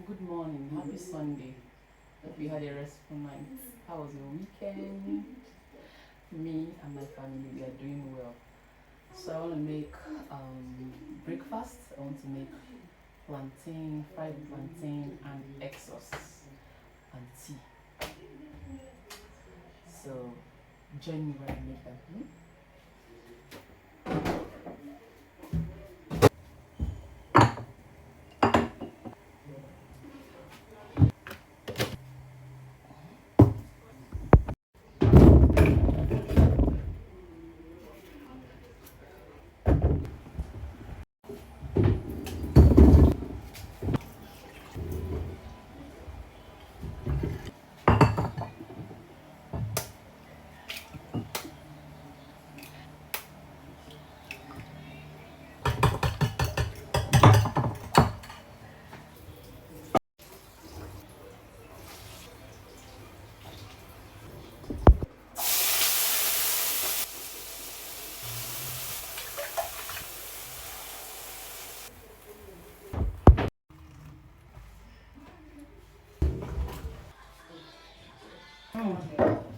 Good morning, happy Sunday. Hope you had a restful night. How was your weekend? Me and my family, we are doing well. So I want to make breakfast. I want to make plantain, fried plantain, and egg sauce and tea. So join me when I make them. Hmm?